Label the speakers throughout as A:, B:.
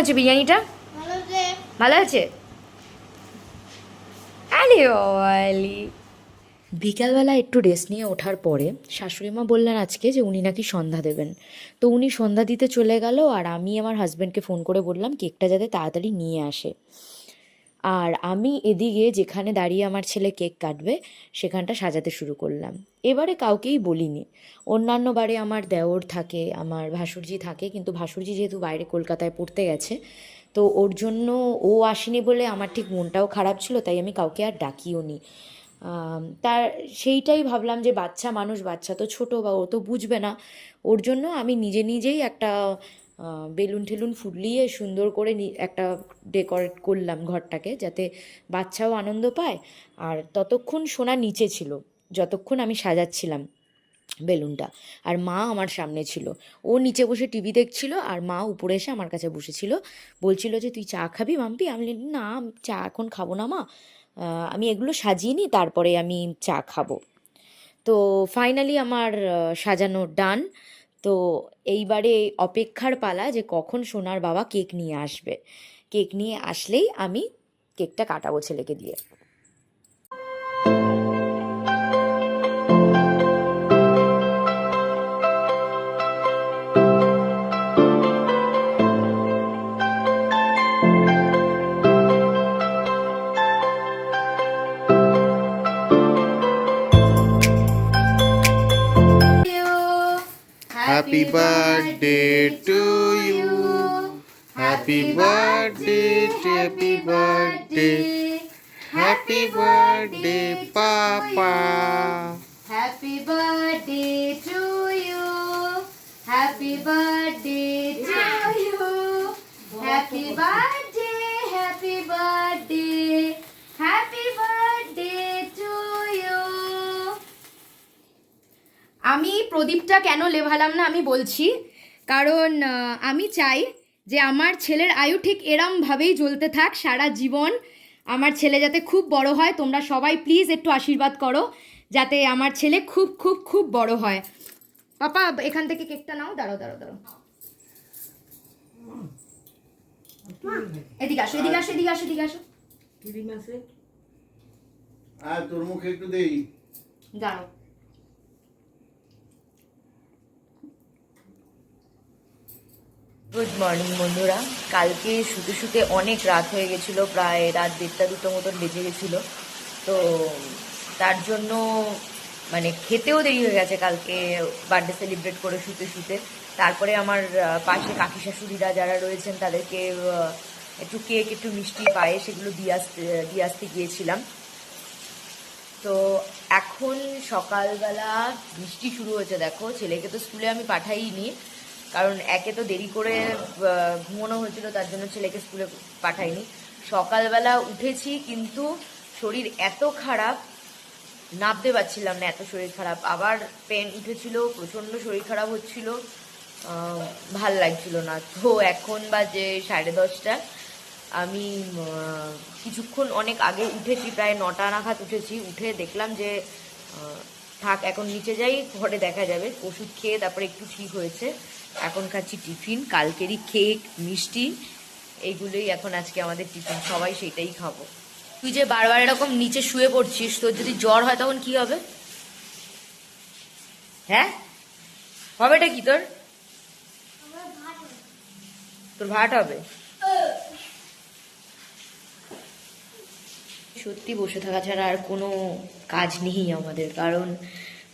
A: আছে বিরিয়ানিটা? ভালো আছে? আরে ওয়ালি। বিকালবেলা একটু রেস্ট নিয়ে ওঠার পরে শাশুড়ি মা বললেন আজকে যে উনি নাকি সন্ধ্যা দেবেন। তো উনি সন্ধ্যা দিতে চলে গেল, আর আমি আমার হাজব্যান্ডকে ফোন করে বললাম কেকটা যাতে তাড়াতাড়ি নিয়ে আসে। আর আমি এদিকে যেখানে দাঁড়িয়ে আমার ছেলে কেক কাটবে সেখানটা সাজাতে শুরু করলাম। এবারে কাউকেই বলিনি। অন্যান্য বারে আমার দেওর থাকে, আমার ভাসুরজি থাকে, কিন্তু ভাসুরজি যেহেতু বাইরে কলকাতায় পড়তে গেছে, তো ওর জন্য ও আসেনি বলে আমার ঠিক মনটাও খারাপ ছিল, তাই আমি কাউকে আর ডাকিও নি। তার সেইটাই ভাবলাম যে বাচ্চা মানুষ, বাচ্চা তো ছোট বা ও তো বুঝবে না, ওর জন্য আমি নিজে নিজেই একটা বেলুন ঠেলুন ফুলিয়ে সুন্দর করে একটা ডেকোরেট করলাম ঘরটাকে, যাতে বাচ্চাও আনন্দ পায়। আর ততক্ষণ সোনা নিচে ছিল যতক্ষণ আমি সাজাচ্ছিলাম বেলুনটা, আর মা আমার সামনে ছিল। ও নিচে বসে টিভি দেখছিল আর মা উপরে এসে আমার কাছে বসেছিল, বলছিল যে তুই চা খাবি মাম্পি? আমি বললাম, না চা এখন খাবো না মা, আমি এগুলো সাজিয়ে নিই তারপরে আমি চা খাবো। তো ফাইনালি আমার সাজানো ডান। তো এইবারে অপেক্ষার পালা যে কখন সোনার বাবা কেক নিয়ে আসবে। কেক নিয়ে আসলেই আমি কেকটা কাটাবো ছেলেকে দিয়ে।
B: Happy birthday to you. Happy birthday, happy birthday. Happy birthday, Papa.
A: Happy birthday to you. Happy birthday to you. Happy birthday, happy birthday. Happy birthday to you. আমি প্রদীপটা কেন লেভালাম না আমি বলছি, কারণ আমি চাই যে আমার ছেলের আয়ু ঠিক এরমভাবেই জ্বলতে থাক সারা জীবন। আমার ছেলে যাতে খুব বড় হয়, তোমরা সবাই প্লিজ একটু আশীর্বাদ করো যাতে আমার ছেলে খুব খুব খুব বড় হয়। পাপা এখান থেকে কেকটা নাও, দাঁড়াও দাঁড়াও দাঁড়াও, এদিকে আসো এদিকে আসো এদিকে আসো এদিকে আসো,
B: আর তোর মুখে একটু দেই।
A: দাঁড়াও। গুড মর্নিং বন্ধুরা। কালকে শুতে শুতে অনেক রাত হয়ে গেছিলো, প্রায় রাত 1:30-2টো মতন বেজে গেছিলো। তো তার জন্য মানে খেতেও দেরি হয়ে গেছে কালকে, বার্থডে সেলিব্রেট করে শুতে শুতে। তারপরে আমার পাশে কাকি শাশুড়িরা যারা রয়েছেন তাদেরকে একটু কেক একটু মিষ্টি পায়ে সেগুলো দিয়ে আসতে গিয়েছিলাম। তো এখন সকালবেলা বৃষ্টি শুরু হয়েছে, দেখো ছেলেকে তো স্কুলে আমি পাঠাইনি, কারণ একে তো দেরি করে ঘুমানো হয়েছিল, তার জন্য ছেলেকে স্কুলে পাঠাইনি। সকালবেলা উঠেছি কিন্তু শরীর এত খারাপ, নামতে পারছিলাম না, এত শরীর খারাপ। আবার পেন উঠেছিল, প্রচণ্ড শরীর খারাপ হচ্ছিল, ভাল লাগছিল না। তো এখন বাজে 10:30। আমি কিছুক্ষণ অনেক আগে উঠেছি, প্রায় 9টা নাগাদ উঠেছি। উঠে দেখলাম যে থাক এখন নিচে যাই, ঘরে দেখা যাবে। ওষুধ খেয়ে তারপরে একটু ঠিক হয়েছে। এখন খাচ্ছি টিফিন, কালকেরই কেক মিষ্টি, এইগুলোই এখন আজকে আমাদের টিফিন, সবাই সেটাই খাবো। তুই যে বারবার এরকম নিচে শুয়ে পড়ছিস, তোর যদি জ্বর হয় তখন কি হবে? হ্যাঁ হবেটা কি তোর? তোর ভাট হবে। সত্যি বসে থাকা ছাড়া আর কোনো কাজ নেই আমাদের, কারণ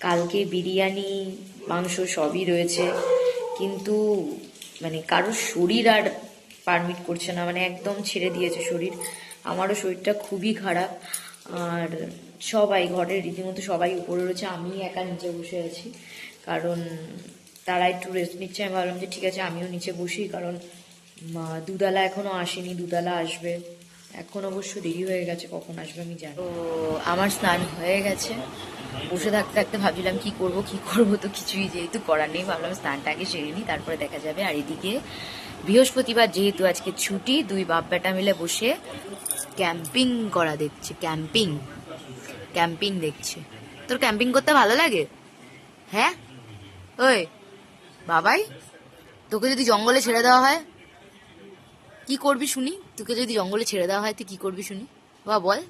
A: কালকে বিরিয়ানি মাংস সবই রয়েছে, কিন্তু মানে কারোর শরীর আর পারমিট করছে না, মানে একদম ছেড়ে দিয়েছে শরীর। আমারও শরীরটা খুবই খারাপ, আর সবাই ঘরের রীতিমতো সবাই উপরে রয়েছে, আমি একা নিচে বসে আছি, কারণ তারা একটু রেস্ট নিচ্ছে। আমি ভাবলাম যে ঠিক আছে আমিও নিচে বসি, কারণ দুধালা এখনও আসেনি, দুধালা আসবে। এখন অবশ্য দেরি হয়ে গেছে, কখন আসবে আমি জানি। তো আমার স্নান হয়ে গেছে, বসে থাকতে থাকতে ভাবছিলাম কি করব কি করব, তো কিছুই যেহেতু করার নেই, ভাবলাম স্নানটা আগে সেরে নিই তারপরে দেখা যাবে। আর এদিকে বৃহস্পতিবার যেহেতু আজকে ছুটি, দুই বাপ বেটা মিলে বসে ক্যাম্পিং করা দেখছে, ক্যাম্পিং দেখছে। তোর ক্যাম্পিং করতে ভালো লাগে? হ্যাঁ ওই বাবাই, তোকে যদি জঙ্গলে ছেড়ে দেওয়া হয়? কি করবি শুনি? তোকে যদি জঙ্গলে ছেড়ে দেওয়া হয় তুই কি করবি শুনি? বা বল।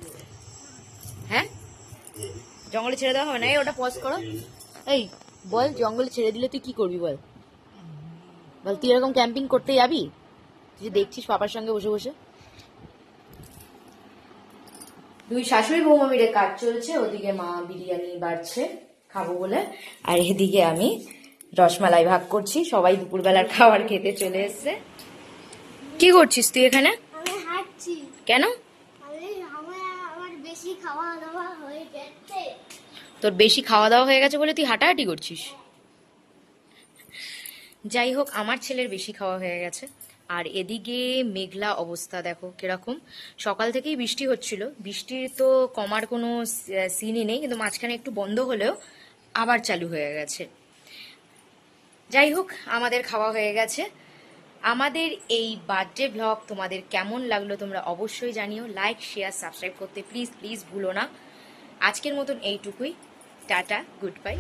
A: হ্যাঁ, জঙ্গলে ছেড়ে দেওয়া হবে না? এই ওটা পজ করো। এই বল, জঙ্গলে ছেড়ে দিলে তুই কি করবি বল? বল, তুই এরকম ক্যাম্পিং করতে যাবি? তুই যে দেখছিস পাপার সঙ্গে বসে বসে। দুই শাশুড়ি বৌমা মিলে কাজ চলছে, ওদিকে মা বিরিয়ানি বাড়ছে খাবো বলে, আর এদিকে আমি রসমালাই ভাগ করছি। সবাই দুপুরবেলার খাবার খেতে চলে এসছে। কি করছিস তুই এখানে?
C: আমি হাঁটছি।
A: কেন?
C: আমার বেশি খাওয়া দাওয়া হয়ে গেছে।
A: তোর বেশি খাওয়া দাওয়া হয়ে গেছে বলে তুই হাঁটাহাঁটি করছিস? যাই হোক, আমার ছেলের বেশি খাওয়া হয়ে গেছে। আর এদিকে মেঘলা অবস্থা দেখো কিরকম। সকাল থেকেই বৃষ্টি হচ্ছিল, বৃষ্টির তো কমার কোনো সিনই নেই, কিন্তু মাঝখানে একটু বন্ধ হলেও আবার চালু হয়ে গেছে। যাই হোক, আমাদের খাওয়া হয়ে গেছে। আমাদের এই বার্থডে ব্লগ তোমাদের কেমন লাগলো তোমরা অবশ্যই জানিও। লাইক, শেয়ার, সাবস্ক্রাইব করতে প্লিজ প্লিজ ভুলো না। আজকের মতন এইটুকুই। Tata, good bye.